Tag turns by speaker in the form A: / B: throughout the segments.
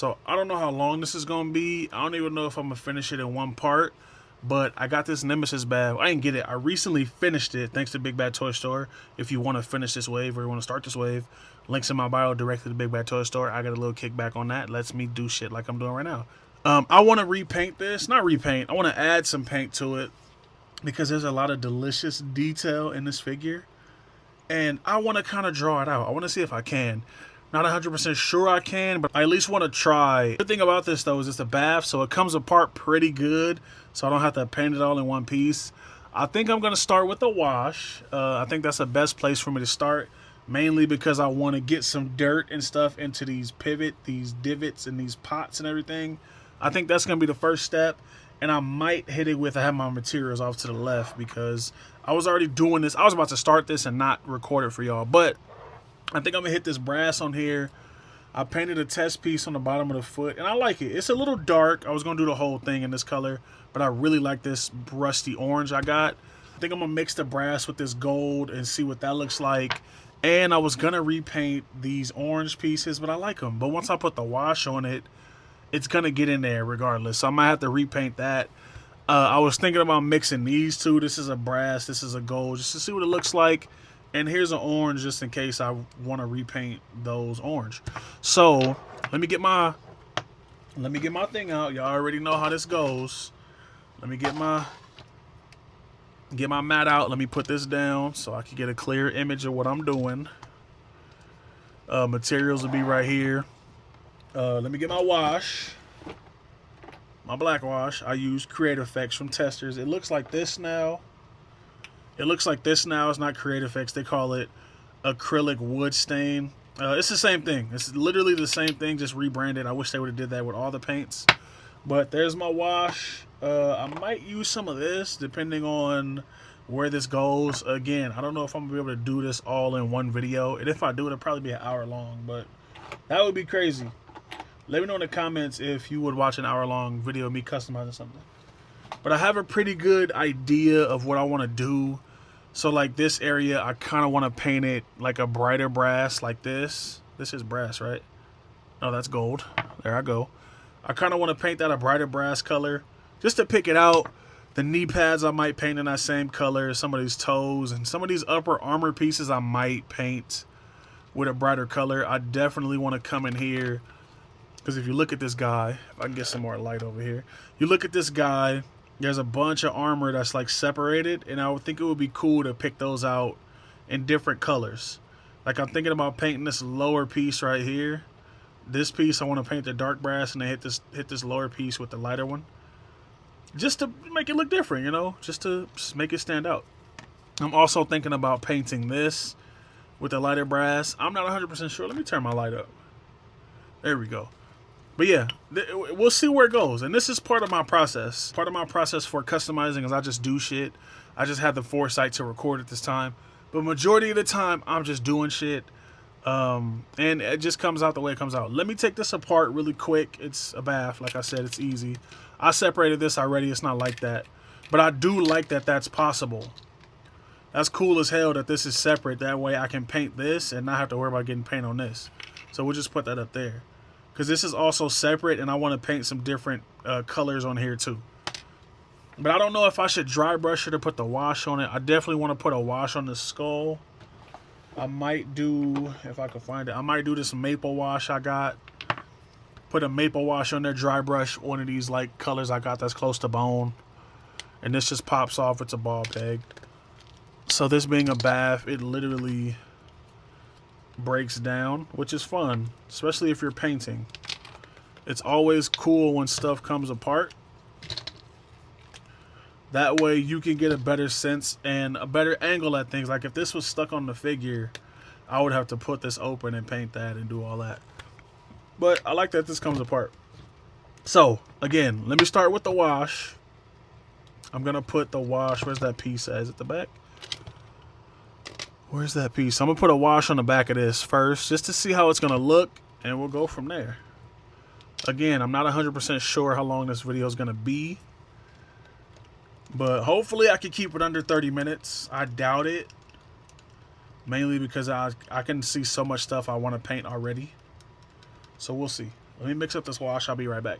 A: So I don't know how long this is gonna be. I don't even know if I'm gonna finish it in one part. But I got this Nemesis Baf. I didn't get it. I recently finished it thanks to Bigbadtoystore. If you want to finish this wave or you want to start this wave, links in my bio directly to Bigbadtoystore. I got a little kickback on that. Lets me do shit like I'm doing right now. I want to repaint this. Not repaint. I want to add some paint to it because there's a lot of delicious detail in this figure. And I want to kind of draw it out. I want to see if I can. Not 100% sure I can, but I at least want to try. The thing about this, though, is it's a Baf, so it comes apart pretty good, so I don't have to paint it all in one piece. I think I'm going to start with the wash. I think that's the best place for me to start, mainly because I want to get some dirt and stuff into these these divots, and these pots and everything. I think that's going to be the first step, and I might hit it with I have my materials off to the left because I was already doing this. I was about to start this and not record it for y'all, but I think I'm going to hit this brass on here. I painted a test piece on the bottom of the foot, and I like it. It's a little dark. I was going to do the whole thing in this color, but I really like this rusty orange I got. I think I'm going to mix the brass with this gold and see what that looks like. And I was going to repaint these orange pieces, but I like them. But once I put the wash on it, it's going to get in there regardless. So I might have to repaint that. I was thinking about mixing these two. This is a brass, this is a gold, just to see what it looks like. And here's an orange just in case I want to repaint those orange. So let me get my thing out. Y'all already know how this goes. Let me get my mat out. Let me put this down so I can get a clear image of what I'm doing. Materials will be right here. Let me get my wash. My black wash. I use Creative Effects from Testers. It looks like this now. It's not Creative Effects. They call it acrylic wood stain. It's the same thing. It's literally the same thing, just rebranded. I wish they would have did that with all the paints. But there's my wash. I might use some of this depending on where this goes. Again, I don't know if I'm going to be able to do this all in one video. And if I do, it'll probably be an hour long. But that would be crazy. Let me know in the comments if you would watch an hour-long video of me customizing something. But I have a pretty good idea of what I want to do. So like this area, I kind of want to paint it like a brighter brass like this. This is brass, right? No, that's gold. There I go. I kind of want to paint that a brighter brass color just to pick it out. The knee pads I might paint in that same color. Some of these toes and some of these upper armor pieces I might paint with a brighter color. I definitely want to come in here because if you look at this guy, if I can get some more light over here. You look at this guy. There's a bunch of armor that's like separated, and I would think it would be cool to pick those out in different colors. Like I'm thinking about painting this lower piece right here. This piece I want to paint the dark brass, and then hit this lower piece with the lighter one, just to make it look different, you know, just to make it stand out. I'm also thinking about painting this with the lighter brass. I'm not 100% sure. Let me turn my light up. There we go. But yeah, we'll see where it goes. And this is part of my process. Part of my process for customizing is I just do shit. I just had the foresight to record at this time. But majority of the time, I'm just doing shit. And it just comes out the way it comes out. Let me take this apart really quick. It's a Baf. Like I said, it's easy. I separated this already. It's not like that. But I do like that that's possible. That's cool as hell that this is separate. That way I can paint this and not have to worry about getting paint on this. So we'll just put that up there. Because this is also separate, and I want to paint some different colors on here too. But I don't know if I should dry brush it or put the wash on it. I definitely want to put a wash on the skull. I might do, if I can find it, I might do this maple wash I got. Put a maple wash on there, dry brush one of these like colors I got that's close to bone. And this just pops off. It's a ball peg. So this being a Baf, it literally breaks down, which is fun, especially if you're painting. It's always cool when stuff comes apart. That way you can get a better sense and a better angle at things. Like if this was stuck on the figure, I would have to put this open and paint that and do all that. But I like that this comes apart. So again, let me start with the wash. I'm gonna put the wash, where's that piece at? Is it the back? Where's that piece? I'm going to put a wash on the back of this first just to see how it's going to look, and we'll go from there. Again, I'm not 100% sure how long this video is going to be, but hopefully I can keep it under 30 minutes. I doubt it, mainly because I can see so much stuff I want to paint already. So we'll see. Let me mix up this wash. I'll be right back.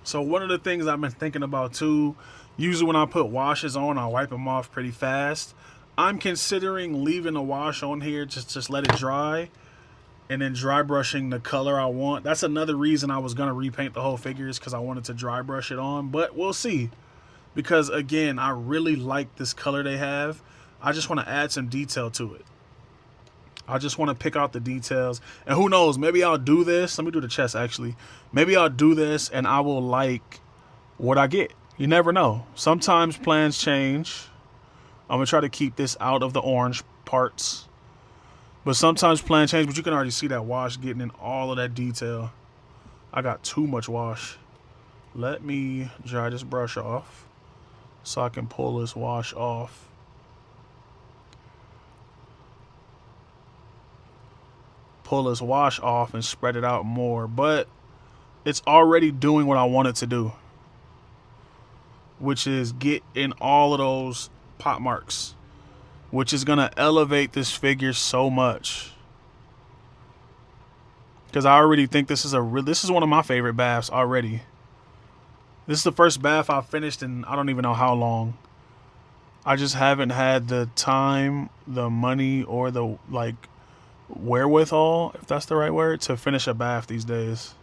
A: So one of the things I've been thinking about too, usually when I put washes on, I wipe them off pretty fast. I'm considering leaving the wash on here, just let it dry, and then dry brushing the color I want. That's another reason I was gonna repaint the whole figures, because I wanted to dry brush it on, but we'll see. Because again, I really like this color they have. I just want to add some detail to it. I just want to pick out the details. And who knows, maybe I'll do this. Let me do the chest actually. Maybe I'll do this and I will like what I get. You never know. Sometimes plans change. I'm going to try to keep this out of the orange parts. But sometimes plans change, but you can already see that wash getting in all of that detail. I got too much wash. Let me dry this brush off so I can pull this wash off. Pull this wash off and spread it out more, but it's already doing what I want it to do, which is get in all of those pop marks, which is gonna elevate this figure so much. Because I already think this is one of my favorite Bafs already. This is the first Baf I've finished in I don't even know how long. I just haven't had the time, the money, or the wherewithal, if that's the right word, to finish a Baf these days.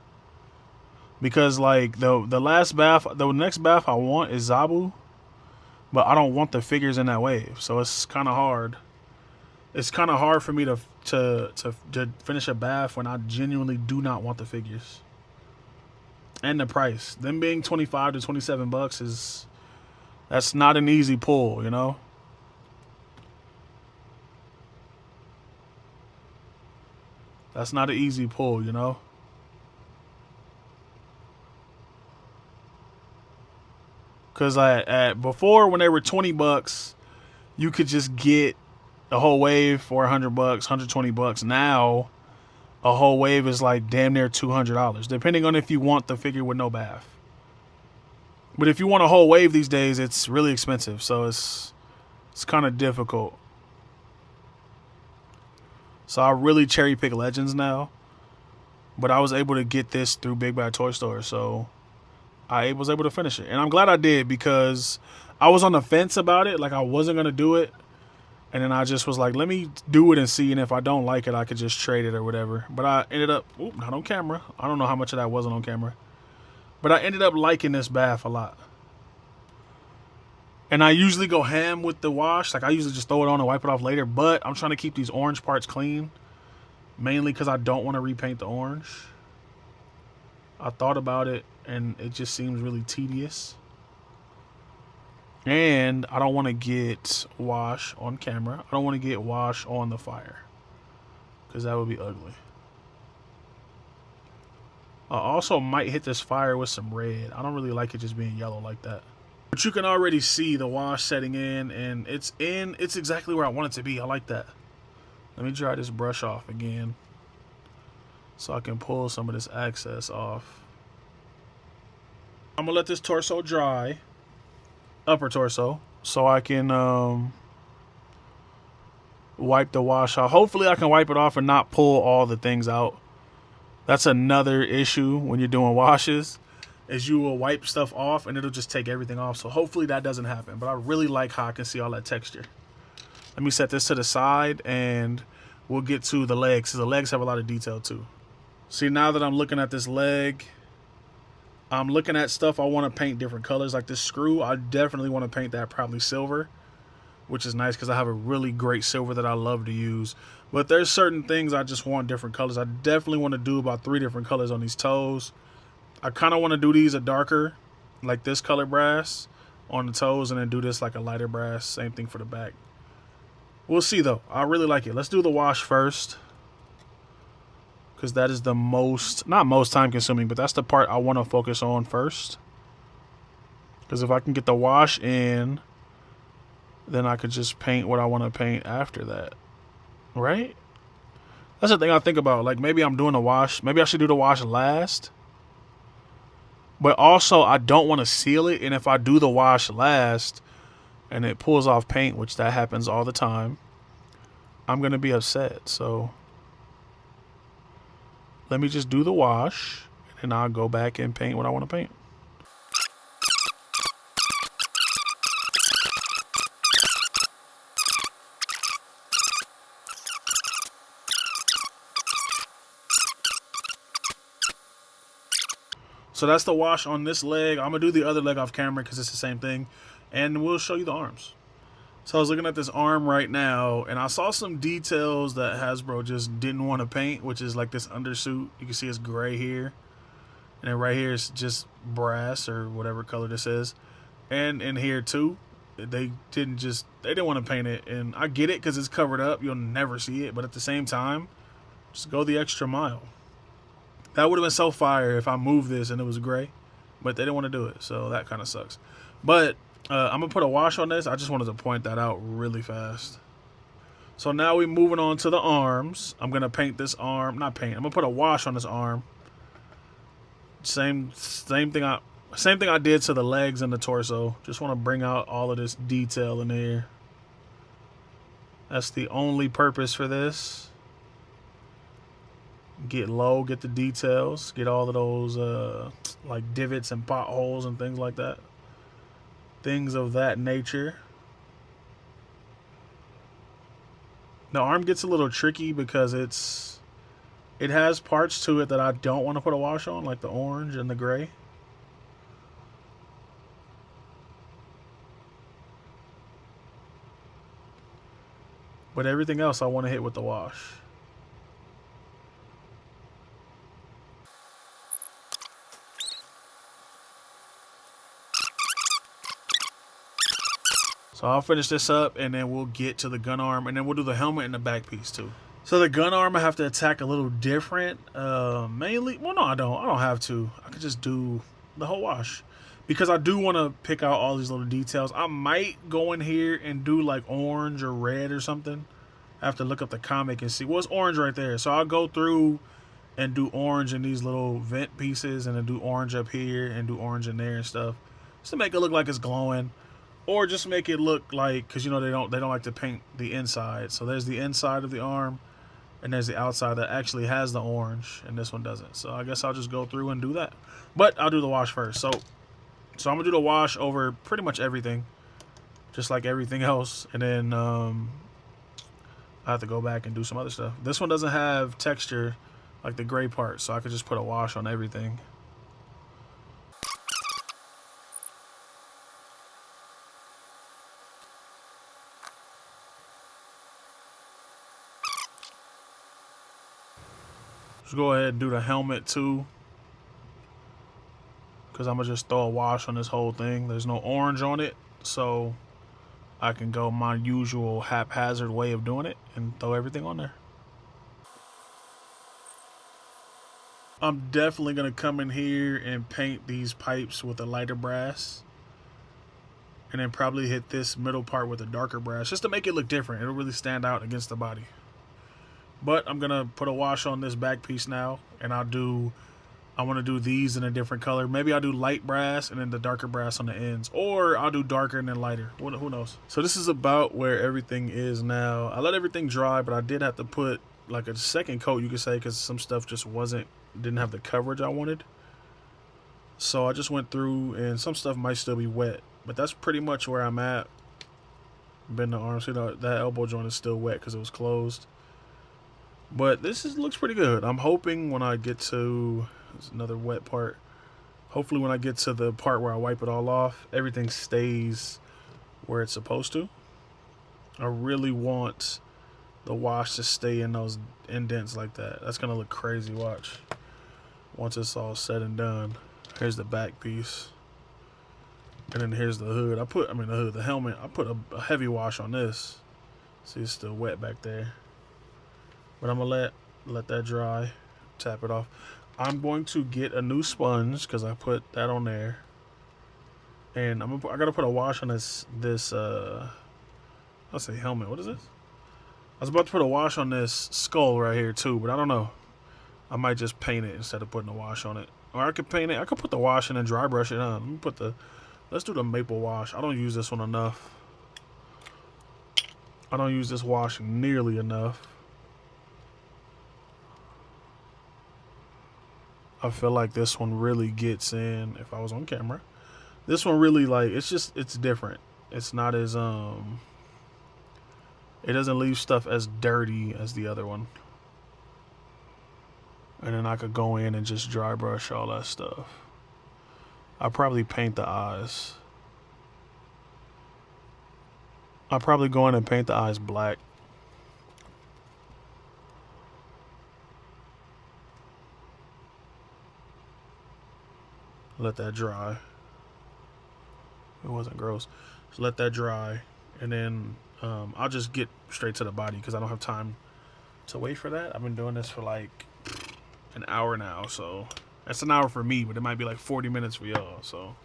A: Because like the next Baf I want is Zabu, but I don't want the figures in that wave, so it's kind of hard. It's kind of hard for me to finish a Baf when I genuinely do not want the figures. And the price, them being $25 to $27 that's not an easy pull, you know. That's not an easy pull, you know. Cause before, when they were $20, you could just get a whole wave for $100, $120. Now, a whole wave is like damn near $200, depending on if you want the figure with no Baf. But if you want a whole wave these days, it's really expensive, so it's kind of difficult. So I really cherry pick Legends now, but I was able to get this through Bigbadtoystore, so I was able to finish it, and I'm glad I did, because I was on the fence about it, like I wasn't gonna do it, and then I just was like, let me do it and see, and if I don't like it, I could just trade it or whatever. But I ended up, not on camera. I don't know how much of that wasn't on camera. But I ended up liking this Baf a lot. And I usually go ham with the wash. Like I usually just throw it on and wipe it off later. But I'm trying to keep these orange parts clean. Mainly because I don't want to repaint the orange. I thought about it and it just seems really tedious. And I don't want to get wash on camera. I don't want to get wash on the fire, because that would be ugly. I also might hit this fire with some red. I don't really like it just being yellow like that. But you can already see the wash setting in, and it's exactly where I want it to be. I like that. Let me dry this brush off again so I can pull some of this excess off. I'm gonna let this torso dry, upper torso, so I can wipe the wash off. Hopefully I can wipe it off and not pull all the things out. That's another issue when you're doing washes, is you will wipe stuff off and it'll just take everything off. So hopefully that doesn't happen. But I really like how I can see all that texture. Let me set this to the side and we'll get to the legs. The legs have a lot of detail too. See, now that I'm looking at this leg, I'm looking at stuff I want to paint different colors. Like this screw, I definitely want to paint that probably silver, which is nice because I have a really great silver that I love to use. But there's certain things I just want different colors. I definitely want to do about 3 different colors on these toes. I kind of want to do these a darker, like this color brass on the toes, and then do this like a lighter brass. Same thing for the back. We'll see though. I really like it. Let's do the wash first, because that is the not most time consuming, but that's the part I want to focus on first. Because if I can get the wash in, then I could just paint what I want to paint after that. Right? That's the thing I think about. Like maybe I'm doing a wash. Maybe I should do the wash last. But also I don't want to seal it. And if I do the wash last and it pulls off paint, which that happens all the time, I'm going to be upset. So Let me just do the wash, and I'll go back and paint what I want to paint. So that's the wash on this leg. I'm going to do the other leg off camera because it's the same thing. And we'll show you the arms. So I was looking at this arm right now, and I saw some details that Hasbro just didn't want to paint, which is like this undersuit. You can see it's gray here. And then right here it's just brass or whatever color this is. And in here too, they didn't want to paint it. And I get it because it's covered up. You'll never see it. But at the same time, just go the extra mile. That would have been so fire if I moved this and it was gray, but they didn't want to do it, so that kind of sucks. But I'm going to put a wash on this. I just wanted to point that out really fast. So now we're moving on to the arms. I'm going to paint this arm. Not paint. I'm going to put a wash on this arm. Same thing I did to the legs and the torso. Just want to bring out all of this detail in here. That's the only purpose for this. Get low, get the details, get all of those like divots and potholes and things like that. Things of that nature. The arm gets a little tricky because it has parts to it that I don't want to put a wash on, like the orange and the gray. But everything else I want to hit with the wash. So I'll finish this up, and then we'll get to the gun arm, and then we'll do the helmet and the back piece too. So the gun arm I have to attack a little different. Mainly, well, no, I don't have to. I could just do the whole wash because I do want to pick out all these little details. I might go in here and do like orange or red or something. I have to look up the comic and see. Well, it's orange right there. So I'll go through and do orange in these little vent pieces, and then do orange up here and do orange in there and stuff, just to make it look like it's glowing. Or just make it look like, because you know they don't like to paint the inside. So there's the inside of the arm, and there's the outside that actually has the orange, and this one doesn't. So I guess I'll just go through and do that. But I'll do the wash first. So I'm gonna do the wash over pretty much everything, just like everything else, and then I have to go back and do some other stuff. This one doesn't have texture like the gray part, so I could just put a wash on everything. Just go ahead and do the helmet too, because I'm gonna just throw a wash on this whole thing. There's no orange on it, so I can go my usual haphazard way of doing it and throw everything on there. I'm definitely gonna come in here and paint these pipes with a lighter brass, and then probably hit this middle part with a darker brass, just to make it look different. It'll really stand out against the body. But I'm gonna put a wash on this back piece now, and I want to do these in a different color. Maybe I'll do light brass and then the darker brass on the ends, or I'll do darker and then lighter. Who knows? So this is about where everything is now. I let everything dry, but I did have to put like a second coat, you could say, because some stuff just didn't have the coverage I wanted. So I just went through, and some stuff might still be wet, but that's pretty much where I'm at. Bend the arm. See, that elbow joint is still wet because it was closed. But looks pretty good. I'm hoping when I get to, there's another wet part. Hopefully when I get to the part where I wipe it all off, everything stays where it's supposed to. I really want the wash to stay in those indents like that. That's gonna look crazy, watch. Once it's all said and done. Here's the back piece. And then here's the hood. The helmet. I put a heavy wash on this. See, it's still wet back there. But I'm gonna let that dry, tap it off. I'm going to get a new sponge because I put that on there, and I gotta put a wash on this I'll say helmet. What is this? I was about to put a wash on this skull right here too, but I don't know. I might just paint it instead of putting a wash on it, or I could paint it. I could put the wash and then dry brush it on. Let's do the maple wash. I don't use this one enough. I don't use this wash nearly enough. I feel like this one really gets in. If I was on camera, this one really, like, it's different. It's not as it doesn't leave stuff as dirty as the other one. And then I could go in and just dry brush all that stuff. I'll probably paint the eyes. I'll probably go in and paint the eyes black. Let that dry. It wasn't gross. So let that dry. And then I'll just get straight to the body because I don't have time to wait for that. I've been doing this for like an hour now. So that's an hour for me, but it might be like 40 minutes for y'all. So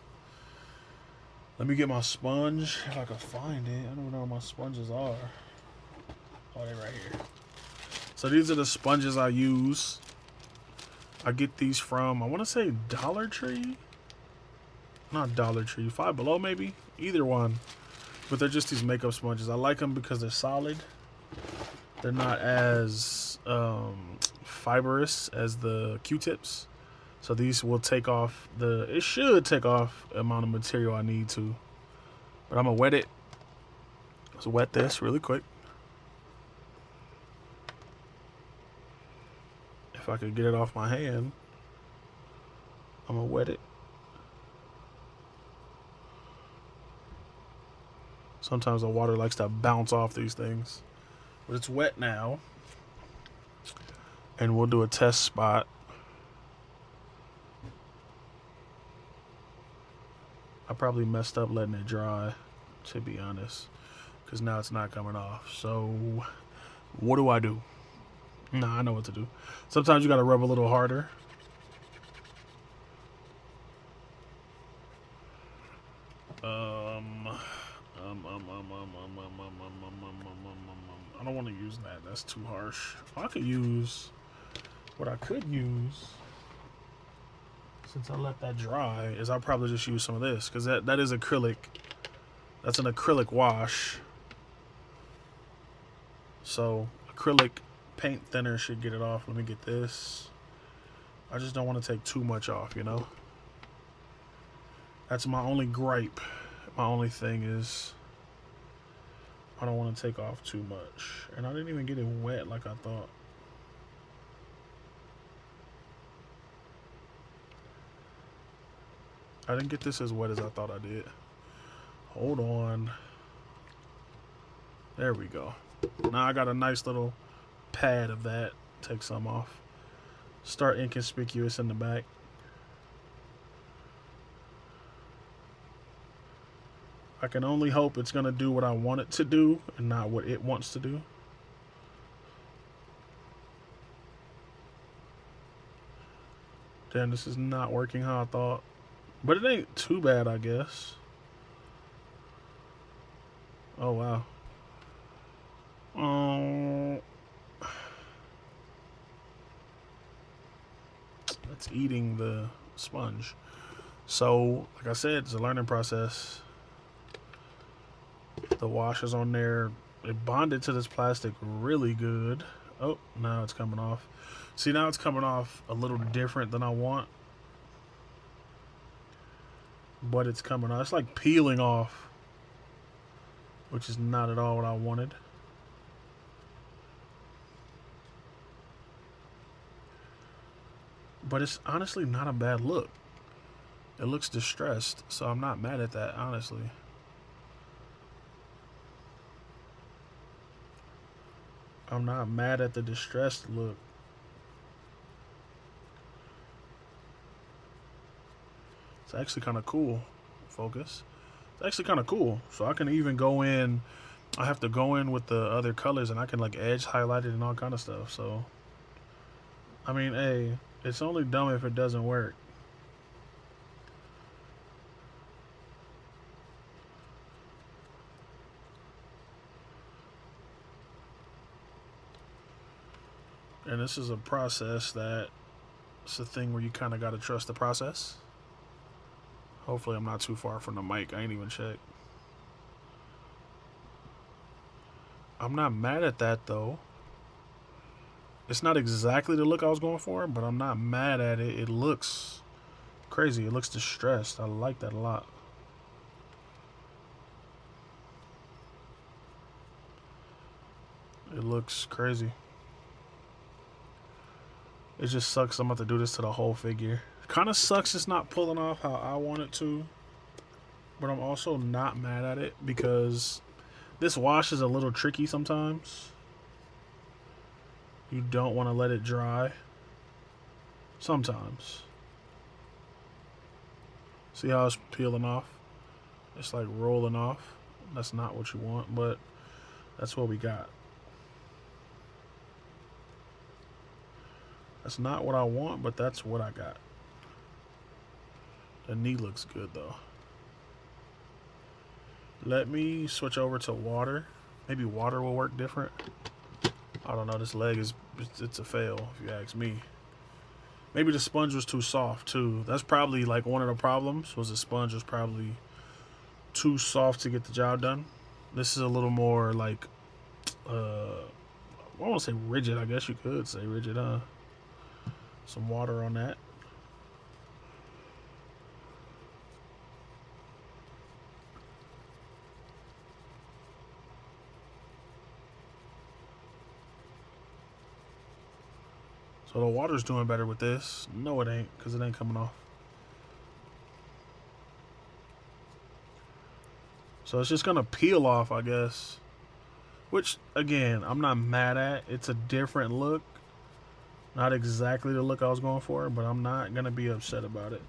A: let me get my sponge if I can find it. I don't know where my sponges are. Oh, they're right here. So these are the sponges I use. I get these from, I want to say Dollar Tree. Not Dollar Tree, Five Below maybe. Either one. But they're just these makeup sponges. I like them because they're solid. They're not as fibrous as the Q-tips. So these will take off it should take off the amount of material I need to. But I'm going to wet it. Let's wet this really quick. If I could get it off my hand, I'm going to wet it. Sometimes the water likes to bounce off these things. But it's wet now. And we'll do a test spot. I probably messed up letting it dry, to be honest. Because now it's not coming off. So, what do I do? Nah, I know what to do. Sometimes you got to rub a little harder. I don't want to use that. That's too harsh. I could use what I could use. Since I let that dry, is I'll probably just use some of this because that is acrylic. That's an acrylic wash. So acrylic paint thinner should get it off. Let me get this. I just don't want to take too much off, you know. That's my only gripe. My only thing is I don't want to take off too much. And I didn't even get it wet like I thought. I didn't get this as wet as I thought I did. Hold on. There we go. Now I got a nice little pad of that. Take some off. Start inconspicuous in the back. I can only hope it's going to do what I want it to do and not what it wants to do. Damn, this is not working how I thought. But it ain't too bad, I guess. Oh, wow. It's eating the sponge. So, like I said, it's a learning process. The wash is on there. It bonded to this plastic really good. Oh, now it's coming off. See, now it's coming off a little different than I want. But it's coming off. It's like peeling off, which is not at all what I wanted. But it's honestly not a bad look. It looks distressed, so I'm not mad at that, honestly. I'm not mad at the distressed look. It's actually kind of cool. Focus. It's actually kind of cool. So I can even go in. I have to go in with the other colors and I can like edge highlight it and all kind of stuff. So, I mean, hey, it's only dumb if it doesn't work. And this is a process that it's a thing where you kind of got to trust the process. Hopefully I'm not too far from the mic. I ain't even checked. I'm not mad at that though. It's not exactly the look I was going for, but I'm not mad at it. It looks crazy. It looks distressed. I like that a lot. It looks crazy. It just sucks I'm about to do this to the whole figure. Kind of sucks it's not pulling off how I want it to. But I'm also not mad at it because this wash is a little tricky sometimes. You don't want to let it dry. Sometimes. See how it's peeling off? It's like rolling off. That's not what you want, but that's what we got. That's not what I want, but that's what I got. The knee looks good though. Let me switch over to water. Maybe water will work different. I don't know. This leg is, it's a fail if you ask me. Maybe the sponge was too soft too. That's probably like one of the problems, was the sponge was probably too soft to get the job done. This is a little more like, I won't say rigid. I guess you could say rigid, huh? Some water on that. So the water's doing better with this. No, it ain't, because it ain't coming off. So it's just going to peel off, I guess. Which, again, I'm not mad at. It's a different look. Not exactly the look I was going for, but I'm not going to be upset about it.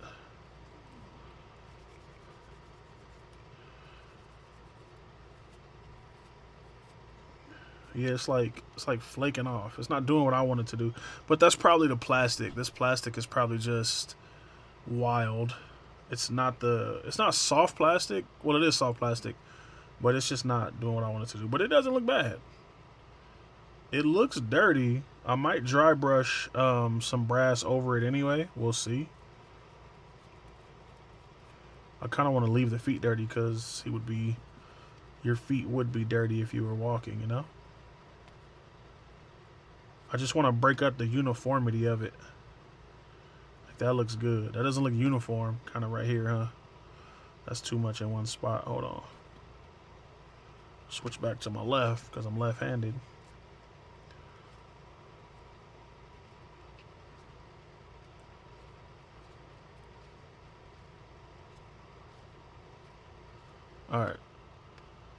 A: Yeah, it's like flaking off. It's not doing what I wanted to do. But that's probably the plastic. This plastic is probably just wild. It's not soft plastic. Well, it is soft plastic, but it's just not doing what I wanted to do. But it doesn't look bad. It looks dirty. I might dry brush some brass over it anyway. We'll see. I kind of want to leave the feet dirty because your feet would be dirty if you were walking, you know? I just want to break up the uniformity of it. Like, that looks good. That doesn't look uniform, kind of right here, huh? That's too much in one spot. Hold on. Switch back to my left because I'm left-handed. Alright.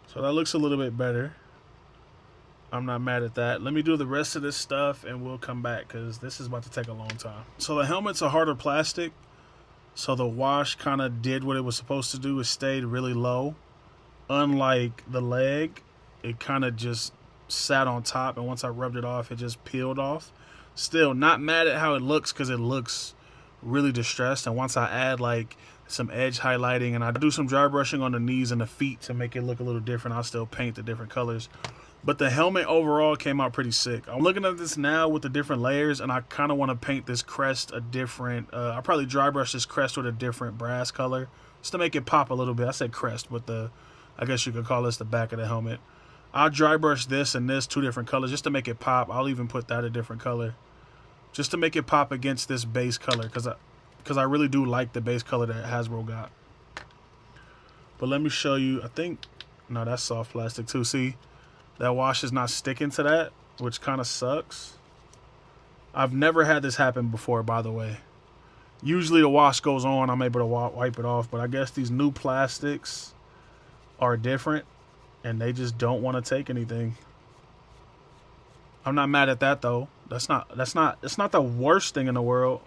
A: So that looks a little bit better. I'm not mad at that. Let me do the rest of this stuff and we'll come back because this is about to take a long time. So the helmet's a harder plastic. So the wash kind of did what it was supposed to do. It stayed really low. Unlike the leg, it kind of just sat on top, and once I rubbed it off, it just peeled off. Still not mad at how it looks because it looks really distressed. And once I add like some edge highlighting and I do some dry brushing on the knees and the feet to make it look a little different, I'll still paint the different colors. But the helmet overall came out pretty sick. I'm looking at this now with the different layers, and I kind of want to paint this crest a different, I'll probably dry brush this crest with a different brass color just to make it pop a little bit. I said crest, but I guess you could call this the back of the helmet. I'll dry brush this and this two different colors just to make it pop. I'll even put that a different color just to make it pop against this base color because I really do like the base color that Hasbro got. But let me show you. I think, no, that's soft plastic too. See, that wash is not sticking to that, which kind of sucks. I've never had this happen before, by the way. Usually the wash goes on, I'm able to wipe it off, but I guess these new plastics are different and they just don't want to take anything. I'm not mad at that though. It's not the worst thing in the world.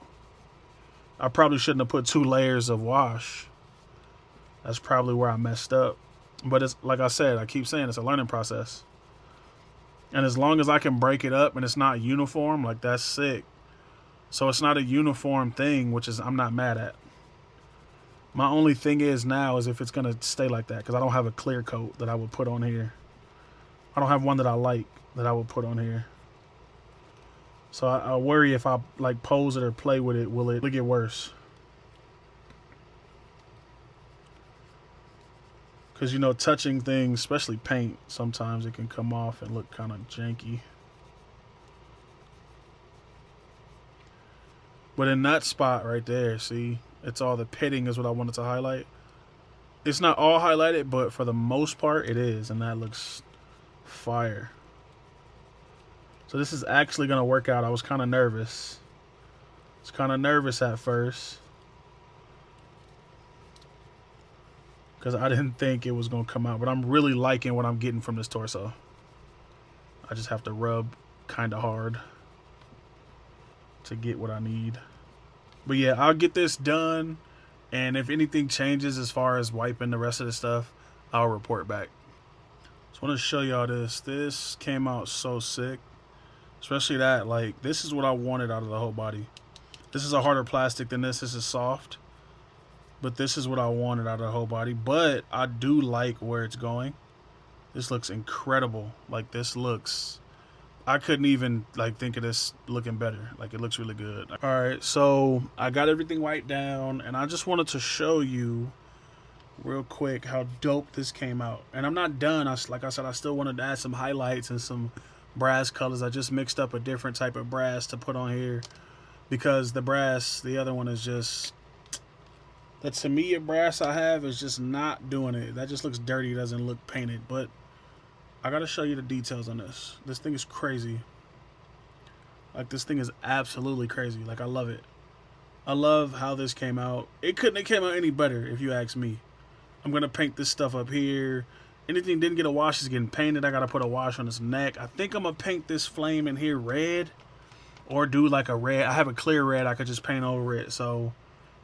A: I probably shouldn't have put 2 layers of wash. That's probably where I messed up. But it's like I said, I keep saying it's a learning process. And as long as I can break it up and it's not uniform, like, that's sick. So it's not a uniform thing, which is I'm not mad at. My only thing is now is if it's going to stay like that, because I don't have a clear coat that I would put on here. I don't have one that I like that I would put on here. So I worry if I like pose it or play with it, will it get worse? Because, you know, touching things, especially paint, sometimes it can come off and look kind of janky. But in that spot right there, see, it's all the pitting is what I wanted to highlight. It's not all highlighted, but for the most part it is, and that looks fire. So this is actually gonna work out. I was kind of nervous. I was kind of nervous at first because I didn't think it was gonna come out, but I'm really liking what I'm getting from this torso. I just have to rub kind of hard to get what I need. But yeah, I'll get this done, and if anything changes as far as wiping the rest of the stuff, I'll report back. Just want to show y'all this. This came out so sick, especially that, like, this is what I wanted out of the whole body. This is a harder plastic than this. This is soft, but this is what I wanted out of the whole body. But I do like where it's going. This looks incredible. Like, this looks, I couldn't even like think of this looking better. Like, it looks really good. All right, so I got everything wiped down, and I just wanted to show you real quick how dope this came out. And I'm not done. Like I said, I still wanted to add some highlights and some brass colors. I just mixed up a different type of brass to put on here because the brass, the other one is just, the Tamiya brass I have is just not doing it. That just looks dirty. It doesn't look painted. But I gotta show you the details on this. This thing is crazy. Like, this thing is absolutely crazy. Like, I love it. I love how this came out. It couldn't have came out any better if you ask me. I'm gonna paint this stuff up here. Anything didn't get a wash is getting painted. I gotta put a wash on this neck. I think I'm gonna paint this flame in here red, or do like a red. I have a clear red I could just paint over it. So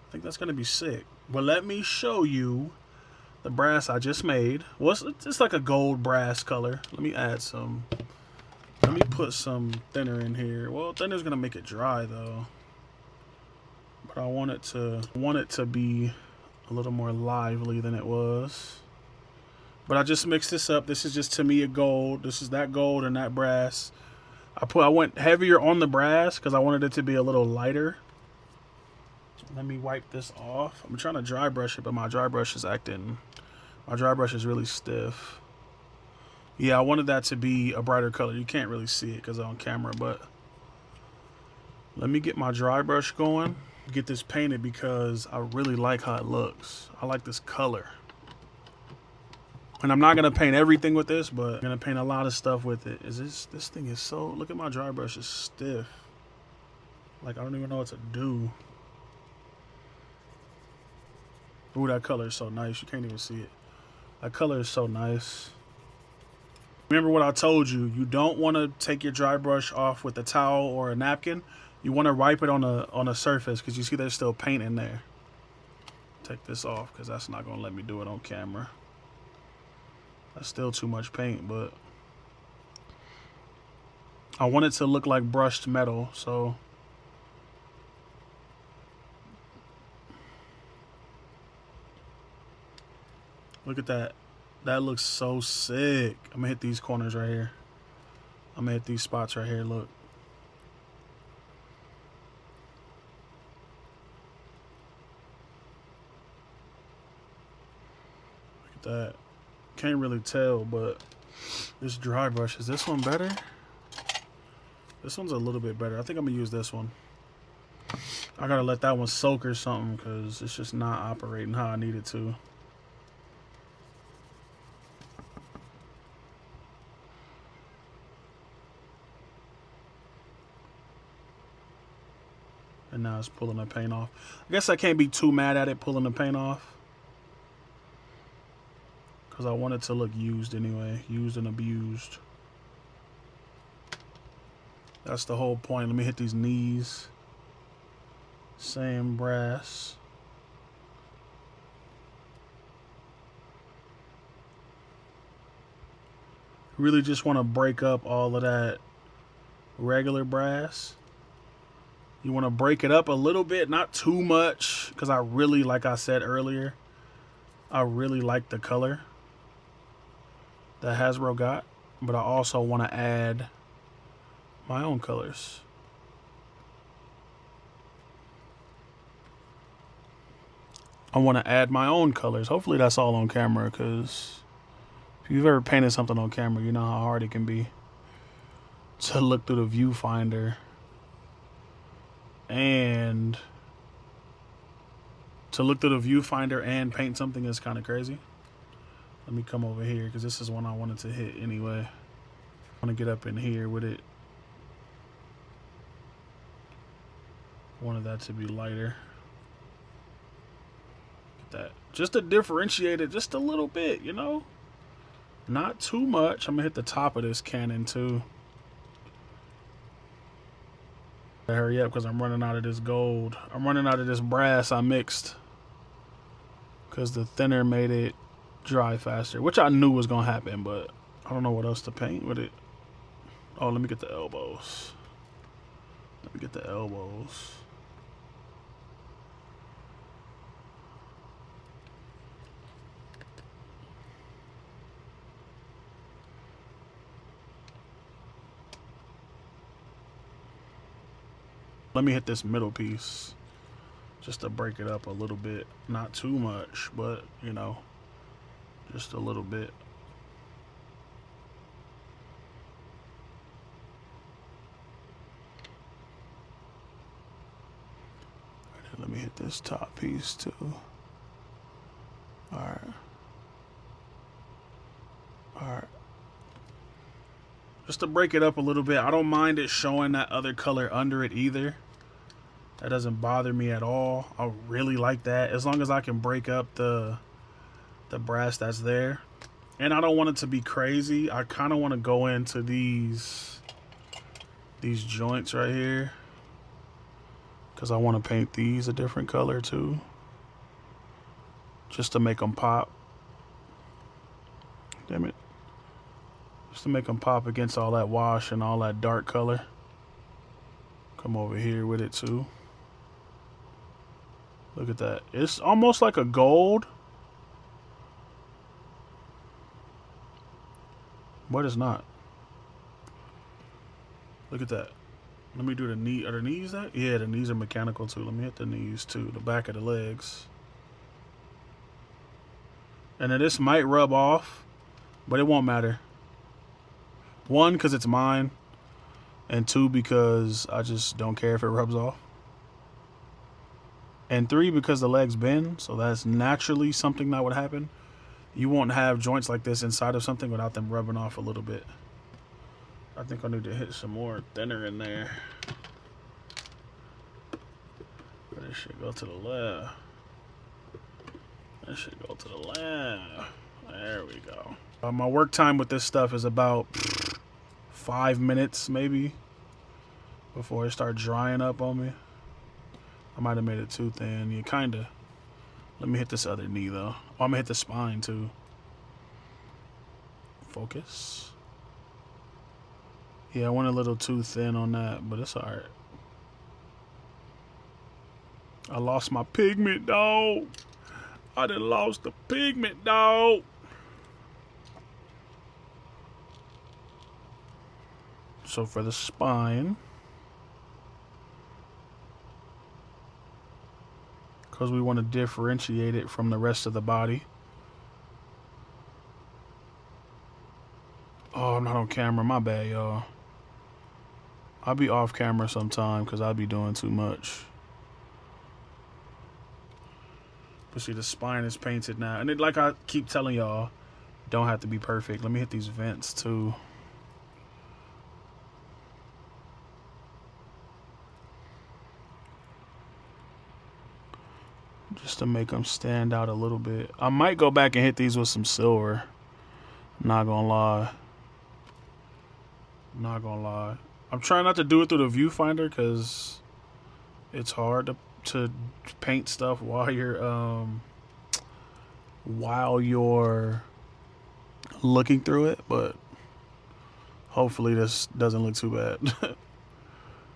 A: I think that's gonna be sick. But let me show you the brass I just made. Well, it's like a gold brass color. Let me add some. Let me put some thinner in here. Well, thinner's gonna make it dry though. But I want it to be a little more lively than it was. But I just mixed this up. This is just Tamiya gold. This is that gold and that brass. I went heavier on the brass because I wanted it to be a little lighter. Let me wipe this off. I'm trying to dry brush it, but my dry brush is really stiff. Yeah, I wanted that to be a brighter color. You can't really see it because it's on camera, but let me get my dry brush going, get this painted because I really like how it looks. I like this color. And I'm not gonna paint everything with this, but I'm gonna paint a lot of stuff with it. This thing is so, look at my dry brush, it's stiff. Like, I don't even know what to do. Ooh, that color is so nice. You can't even see it. That color is so nice. Remember what I told you. You don't want to take your dry brush off with a towel or a napkin. You want to wipe it on a surface because you see there's still paint in there. Take this off because that's not going to let me do it on camera. That's still too much paint, but I want it to look like brushed metal, so look at that. That looks so sick. I'm gonna hit these corners right here. I'm gonna hit these spots right here, look. Look at that. Can't really tell, but this dry brush, is this one better? This one's a little bit better. I think I'm gonna use this one. I gotta let that one soak or something because it's just not operating how I need it to. And now it's pulling the paint off. I guess I can't be too mad at it pulling the paint off, because I want it to look used anyway. Used and abused. That's the whole point. Let me hit these knees. Same brass. Really just want to break up all of that regular brass. You want to break it up a little bit, not too much, because I really, like I said earlier, I really like the color that Hasbro got, but I also want to add my own colors. I want to add my own colors. Hopefully that's all on camera, because if you've ever painted something on camera, you know how hard it can be to look through the viewfinder and to look through the viewfinder and paint something is kind of crazy. Let me come over here because this is one I wanted to hit anyway. I want to get up in here with it. Wanted that to be lighter. Get that. Just to differentiate it just a little bit, you know? Not too much. I'm going to hit the top of this cannon too. Hurry up because I'm running out of this gold. I'm running out of this brass I mixed. Because the thinner made it dry faster. Which I knew was going to happen, but I don't know what else to paint with it. Oh, let me get the elbows. Let me get the elbows. Let me hit this middle piece just to break it up a little bit. Not too much, but, you know, just a little bit. Let me hit this top piece too. Alright. Alright. Just to break it up a little bit. I don't mind it showing that other color under it either. That doesn't bother me at all. I really like that. As long as I can break up the brass that's there. And I don't want it to be crazy. I kind of want to go into these joints right here. Because I want to paint these a different color too. Just to make them pop. Damn it. Just to make them pop against all that wash and all that dark color. Come over here with it too. Look at that. It's almost like a gold. But it's not. Look at that. Let me do the knee. Are the knees that? Yeah, the knees are mechanical too. Let me hit the knees too. The back of the legs. And then this might rub off, but it won't matter. One, because it's mine. And two, because I just don't care if it rubs off. And three, because the legs bend, so that's naturally something that would happen. You won't have joints like this inside of something without them rubbing off a little bit. I think I need to hit some more thinner in there. This should go to the left. This should go to the left. There we go. My work time with this stuff is about 5 minutes maybe before it starts drying up on me. I might have made it too thin. Yeah, kinda. Let me hit this other knee though. Oh, I'm gonna hit the spine too. Focus. Yeah, I went a little too thin on that, but it's alright. I lost my pigment, dog. I done lost the pigment, dog. So for the spine, because we want to differentiate it from the rest of the body. Oh, I'm not on camera. My bad, y'all. I'll be off camera sometime because I'll be doing too much. But see, the spine is painted now. And it, like I keep telling y'all, don't have to be perfect. Let me hit these vents too. Just to make them stand out a little bit. I might go back and hit these with some silver. Not gonna lie. Not gonna lie. I'm trying not to do it through the viewfinder because it's hard to paint stuff while you're looking through it, but hopefully this doesn't look too bad.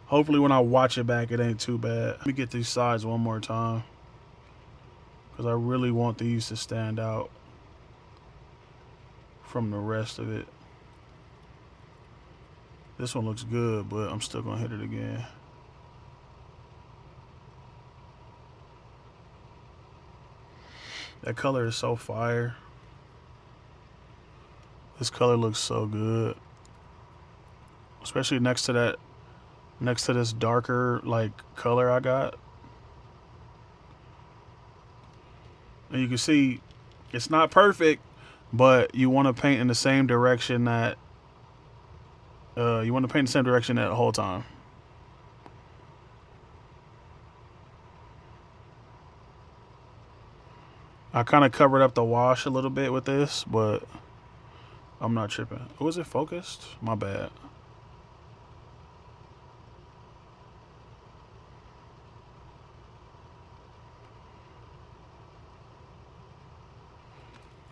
A: Hopefully when I watch it back it ain't too bad. Let me get these sides one more time because I really want these to stand out from the rest of it. This one looks good, but I'm still gonna hit it again. That color is so fire. This color looks so good. Especially next to that next to this darker like color I got. And you can see it's not perfect, but you want to paint in the same direction that the whole time. I kind of covered up the wash a little bit with this, but I'm not tripping. Was it focused? My bad.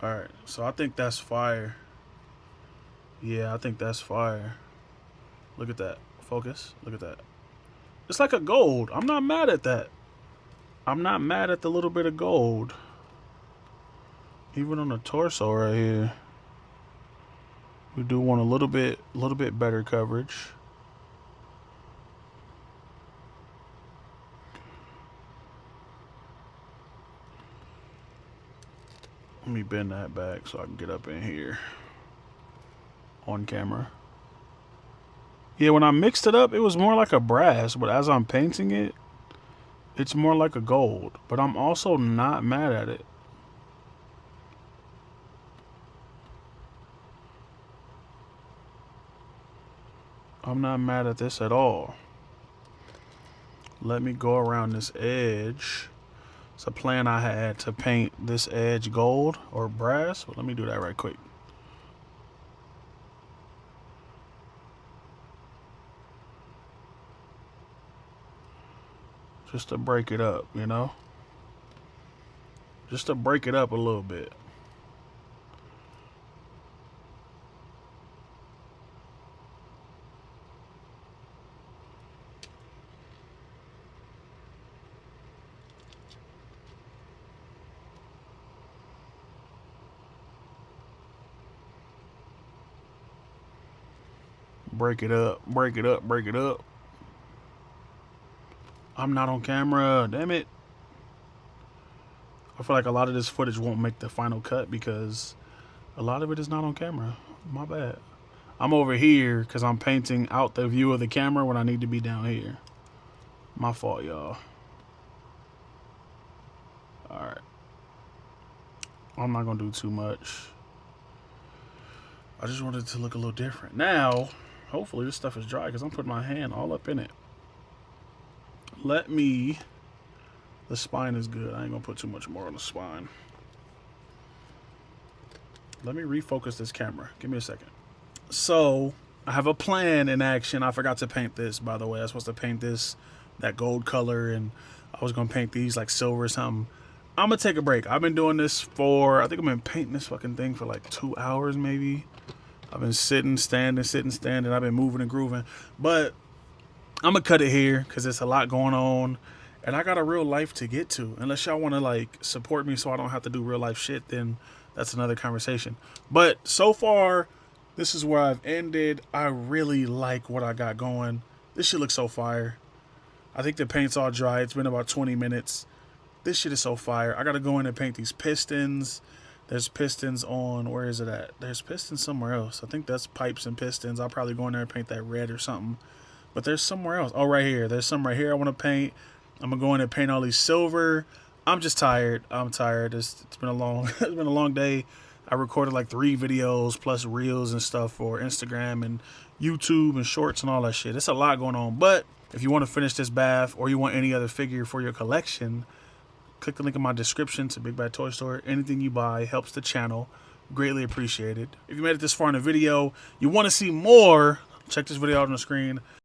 A: Alright, so I think that's fire. Yeah, I think that's fire. Look at that. Focus. Look at that. It's like a gold. I'm not mad at that. I'm not mad at the little bit of gold. Even on the torso right here. We do want a little bit better coverage. Let me bend that back so I can get up in here on camera. Yeah, when I mixed it up, it was more like a brass, but as I'm painting it, it's more like a gold. But I'm also not mad at it. I'm not mad at this at all. Let me go around this edge. It's a plan I had to paint this edge gold or brass. But let me do that right quick. Just to break it up, you know? Just to break it up a little bit. Break it up, break it up, break it up. I'm not on camera, damn it. I feel like a lot of this footage won't make the final cut because a lot of it is not on camera. My bad. I'm over here because I'm painting out the view of the camera when I need to be down here. My fault, y'all. Alright. I'm not going to do too much. I just wanted it to look a little different. Now, hopefully this stuff is dry because I'm putting my hand all up in it. The spine is good. I ain't going to put too much more on the spine. Let me refocus this camera. Give me a second. So, I have a plan in action. I forgot to paint this, by the way. I was supposed to paint this, that gold color, and I was going to paint these like silver or something. I'm going to take a break. I've been doing this for, I think I've been painting this fucking thing for like 2 hours maybe. I've been sitting, standing. I've been moving and grooving. But I'm going to cut it here because there's a lot going on. And I got a real life to get to. Unless y'all want to like support me so I don't have to do real life shit, then that's another conversation. But so far, this is where I've ended. I really like what I got going. This shit looks so fire. I think the paint's all dry. It's been about 20 minutes. This shit is so fire. I got to go in and paint these pistons. There's pistons on, where is it at? There's pistons somewhere else. I think that's pipes and pistons. I'll probably go in there and paint that red or something. But there's somewhere else. Oh, right here. There's some right here I want to paint. I'm going to go in and paint all these silver. I'm just tired. I'm tired. It's been a long day. I recorded like 3 videos plus reels and stuff for Instagram and YouTube and shorts and all that shit. It's a lot going on. But if you want to finish this Baf or you want any other figure for your collection, click the link in my description to Bigbadtoystore. Anything you buy helps the channel. Greatly appreciated. If you made it this far in the video, you want to see more, check this video out on the screen.